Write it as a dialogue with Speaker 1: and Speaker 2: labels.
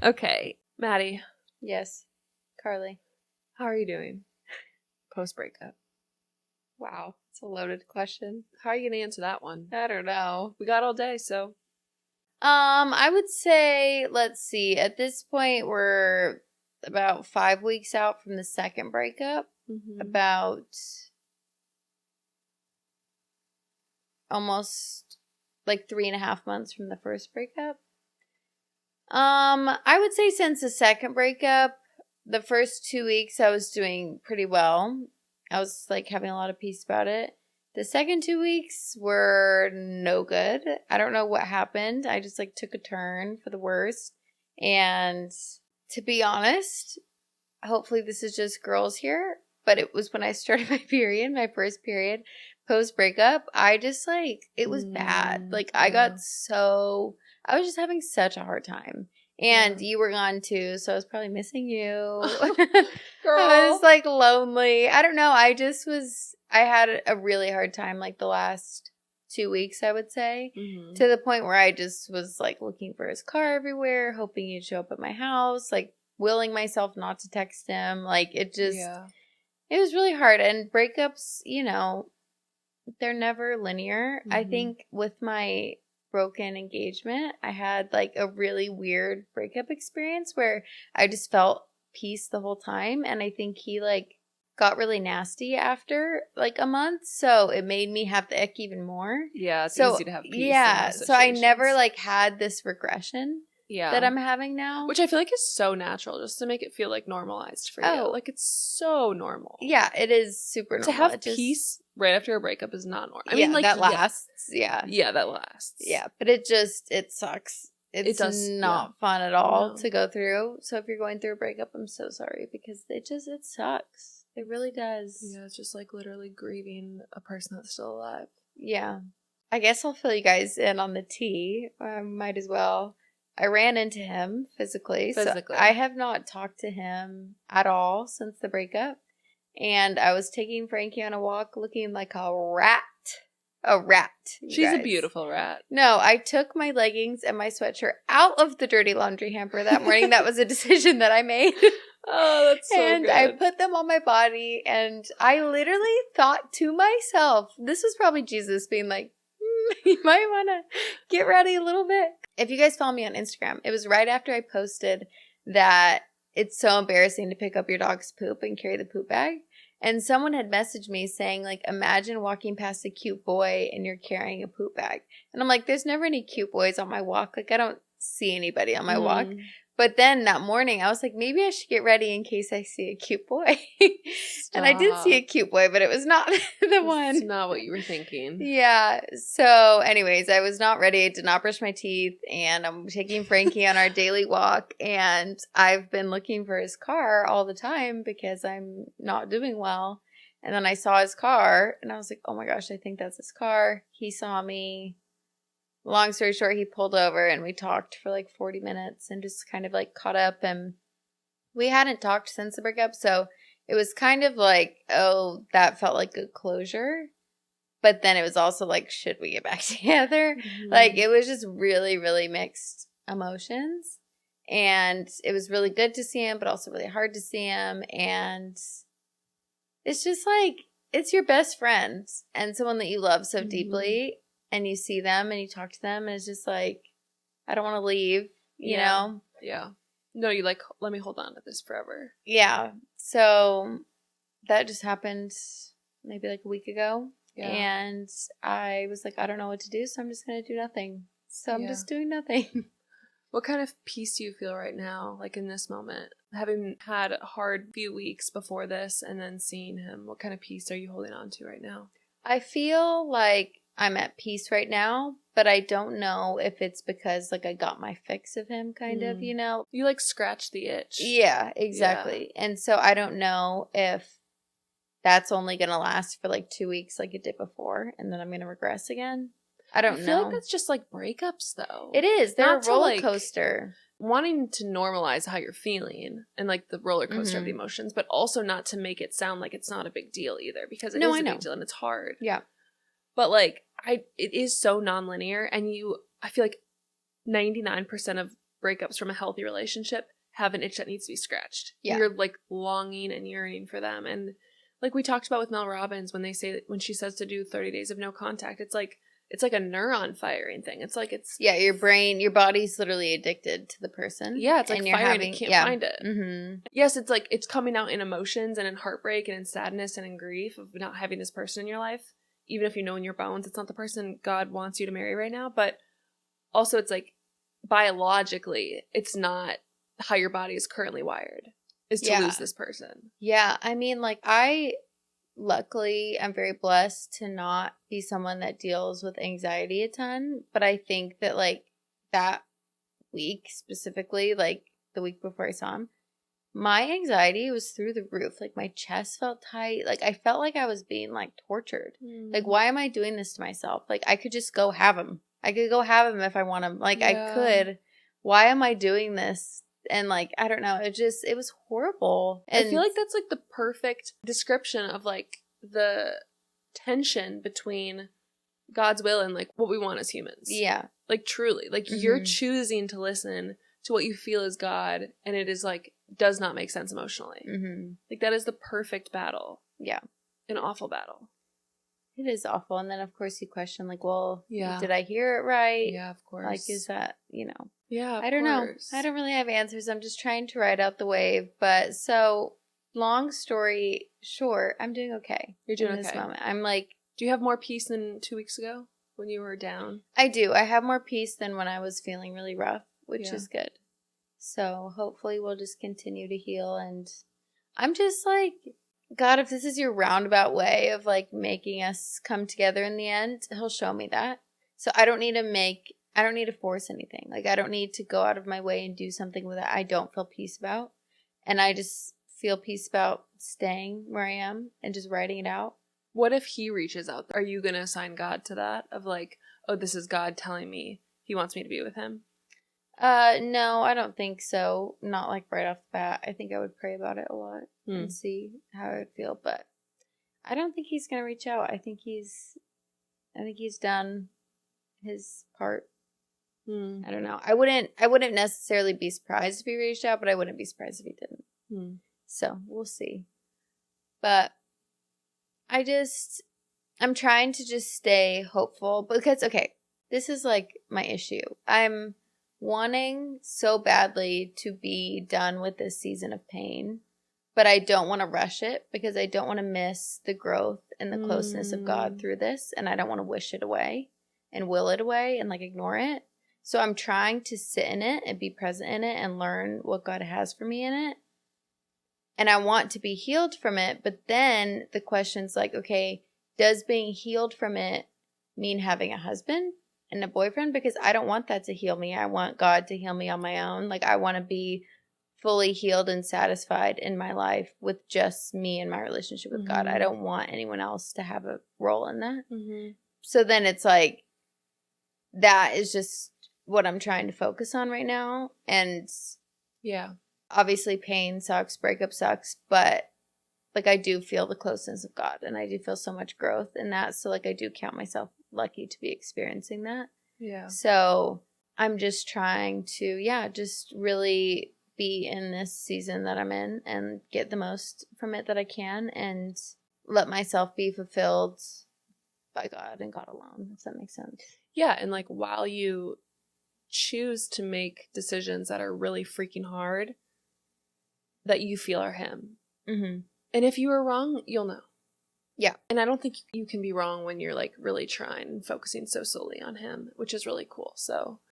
Speaker 1: Okay, Maddie.
Speaker 2: Yes. Carly.
Speaker 1: How are you doing? Post-breakup.
Speaker 2: Wow. It's a loaded question.
Speaker 1: How are you going to answer that one?
Speaker 2: I don't know.
Speaker 1: We got all day, so.
Speaker 2: I would say, let's see, at this point, we're about 5 weeks out from the second breakup.
Speaker 1: Mm-hmm.
Speaker 2: About almost like 3.5 months from the first breakup. I would say since the second breakup, the first 2 weeks I was doing pretty well. I was like having a lot of peace about it. The second 2 weeks were no good. I don't know what happened. I just like took a turn for the worst. And to be honest, hopefully this is just girls here, but it was when I started my period, my first period, post breakup. I just like, it was bad. Like I was just having such a hard time. And you were gone too, so I was probably missing you.
Speaker 1: Girl.
Speaker 2: I was like lonely. I don't know. I had a really hard time like the last 2 weeks, I would say, to the point where I just was like looking for his car everywhere, hoping he'd show up at my house, like willing myself not to text him. Like it was really hard. And breakups, they're never linear. I think with my broken engagement, I had like a really weird breakup experience where I just felt peace the whole time, and I think he like got really nasty after like a month, so it made me have the ick even more.
Speaker 1: Yeah, it's easy to have peace.
Speaker 2: Yeah, so I never like had this regression that I'm having now,
Speaker 1: which I feel like is so natural, just to make it feel like normalized for you. Like it's so normal.
Speaker 2: Yeah, it is super normal.
Speaker 1: To have peace right after a breakup is not normal. I mean, like
Speaker 2: that lasts. Yeah,
Speaker 1: that lasts.
Speaker 2: Yeah, but it sucks. It's not fun at all to go through. So if you're going through a breakup, I'm so sorry, because it sucks. It really does.
Speaker 1: Yeah, it's just like literally grieving a person that's still alive.
Speaker 2: Yeah. I guess I'll fill you guys in on the tea. Might as well. I ran into him physically. So I have not talked to him at all since the breakup. And I was taking Frankie on a walk looking like a rat. A rat.
Speaker 1: She's a beautiful rat.
Speaker 2: No, I took my leggings and my sweatshirt out of the dirty laundry hamper that morning. That was a decision that I made.
Speaker 1: Oh, that's so
Speaker 2: good. And I put them on my body, and I literally thought to myself, this was probably Jesus being like, you might want to get ready a little bit. If you guys follow me on Instagram, it was right after I posted that it's so embarrassing to pick up your dog's poop and carry the poop bag. And someone had messaged me saying, like, imagine walking past a cute boy and you're carrying a poop bag. And I'm like, there's never any cute boys on my walk. Like, I don't see anybody on my walk. But then that morning, I was like, maybe I should get ready in case I see a cute boy. And I did see a cute boy, but it was not the one.
Speaker 1: It's not what you were thinking.
Speaker 2: Yeah. So anyways, I was not ready. I did not brush my teeth. And I'm taking Frankie on our daily walk. And I've been looking for his car all the time because I'm not doing well. And then I saw his car and I was like, oh my gosh, I think that's his car. He saw me. Long story short, he pulled over and we talked for like 40 minutes and just kind of like caught up, and we hadn't talked since the breakup. So it was kind of like, oh, that felt like good closure. But then it was also like, should we get back together? Like it was just really, really mixed emotions, and it was really good to see him, but also really hard to see him. And it's just like, it's your best friend and someone that you love so deeply. And you see them and you talk to them and it's just like, I don't want to leave, you know?
Speaker 1: Yeah. No, you like, let me hold on to this forever.
Speaker 2: Yeah. So that just happened maybe like a week ago. Yeah. And I was like, I don't know what to do, so I'm just going to do nothing. So I'm just doing nothing.
Speaker 1: What kind of peace do you feel right now, like in this moment? Having had a hard few weeks before this and then seeing him, what kind of peace are you holding on to right now?
Speaker 2: I feel like I'm at peace right now, but I don't know if it's because like I got my fix of him kind of, you know.
Speaker 1: You like scratched the itch.
Speaker 2: Yeah, exactly. Yeah. And so I don't know if that's only going to last for like 2 weeks like it did before, and then I'm going to regress again. I don't know.
Speaker 1: I feel like that's just like breakups though.
Speaker 2: It is. They're a roller coaster.
Speaker 1: Wanting to normalize how you're feeling and like the roller coaster of the emotions, but also not to make it sound like it's not a big deal either, because it is a big deal and it's hard.
Speaker 2: Yeah.
Speaker 1: But like it is so nonlinear, and I feel like 99% of breakups from a healthy relationship have an itch that needs to be scratched.
Speaker 2: Yeah.
Speaker 1: You're like longing and yearning for them. And like we talked about with Mel Robbins, when she says to do 30 days of no contact, it's like a neuron firing thing. It's like
Speaker 2: yeah, your body's literally addicted to the person.
Speaker 1: Yeah, it's like firing, it can't find it.
Speaker 2: Mm-hmm.
Speaker 1: Yes, it's like it's coming out in emotions and in heartbreak and in sadness and in grief of not having this person in your life. Even if you know in your bones it's not the person God wants you to marry right now, but also it's like biologically it's not how your body is currently wired, is to lose this person.
Speaker 2: Yeah, I mean, like, luckily, I'm very blessed to not be someone that deals with anxiety a ton, but I think that, like, that week specifically, like, the week before I saw him, my anxiety was through the roof. Like, my chest felt tight. Like, I felt like I was being, like, tortured. Like, why am I doing this to myself? Like, I could just go have him. I could go have him if I want him. Like, I could. Why am I doing this? And, like, I don't know. It was horrible. And
Speaker 1: I feel like that's, like, the perfect description of, like, the tension between God's will and, like, what we want as humans.
Speaker 2: Yeah.
Speaker 1: Like, truly. Like, you're choosing to listen to what you feel is God, and it is, like, does not make sense emotionally. Mm-hmm. Like, that is the perfect battle.
Speaker 2: Yeah.
Speaker 1: An awful battle.
Speaker 2: It is awful. And then, of course, you question, like, well, did I hear it right?
Speaker 1: Yeah, of course.
Speaker 2: Like, is that, you know.
Speaker 1: Yeah,
Speaker 2: I don't know. I don't really have answers. I'm just trying to ride out the wave. But so, long story short, I'm doing okay.
Speaker 1: You're doing
Speaker 2: in
Speaker 1: okay.
Speaker 2: this moment. I'm like.
Speaker 1: Do you have more peace than 2 weeks ago when you were down?
Speaker 2: I do. I have more peace than when I was feeling really rough, which is good. So hopefully we'll just continue to heal. And I'm just like, God, if this is your roundabout way of like making us come together in the end, he'll show me that. So I don't need to force anything. Like, I don't need to go out of my way and do something with it I don't feel peace about. And I just feel peace about staying where I am and just writing it out.
Speaker 1: What if he reaches out? Are you going to assign God to that? Of like, oh, this is God telling me he wants me to be with him?
Speaker 2: No, I don't think so. Not like right off the bat. I think I would pray about it a lot and see how I would feel. But I don't think he's going to reach out. I think he's done his part. I don't know. I wouldn't necessarily be surprised if he reached out, but I wouldn't be surprised if he didn't. So we'll see. But I'm trying to just stay hopeful because, okay, this is like my issue. I'm wanting so badly to be done with this season of pain, but I don't want to rush it because I don't want to miss the growth and the closeness of God through this, and I don't want to wish it away and will it away and like ignore it. So I'm trying to sit in it and be present in it and learn what God has for me in it. And I want to be healed from it, but then the question's like, okay, does being healed from it mean having a husband and a boyfriend? Because I don't want that to heal me. I want God to heal me on my own. Like, I want to be fully healed and satisfied in my life with just me and my relationship with God. I don't want anyone else to have a role in that. So then it's like, that is just what I'm trying to focus on right now. And obviously pain sucks, breakup sucks, but like, I do feel the closeness of God and I do feel so much growth in that. So like, I do count myself lucky to be experiencing that. Yeah. So I'm just trying to, just really be in this season that I'm in and get the most from it that I can and let myself be fulfilled by God and God alone, if that makes sense.
Speaker 1: Yeah. And like, while you choose to make decisions that are really freaking hard, that you feel are him. And if you are wrong, you'll know. Yeah. And I don't think you can be wrong when you're like really trying and focusing so solely on him, which is really cool. So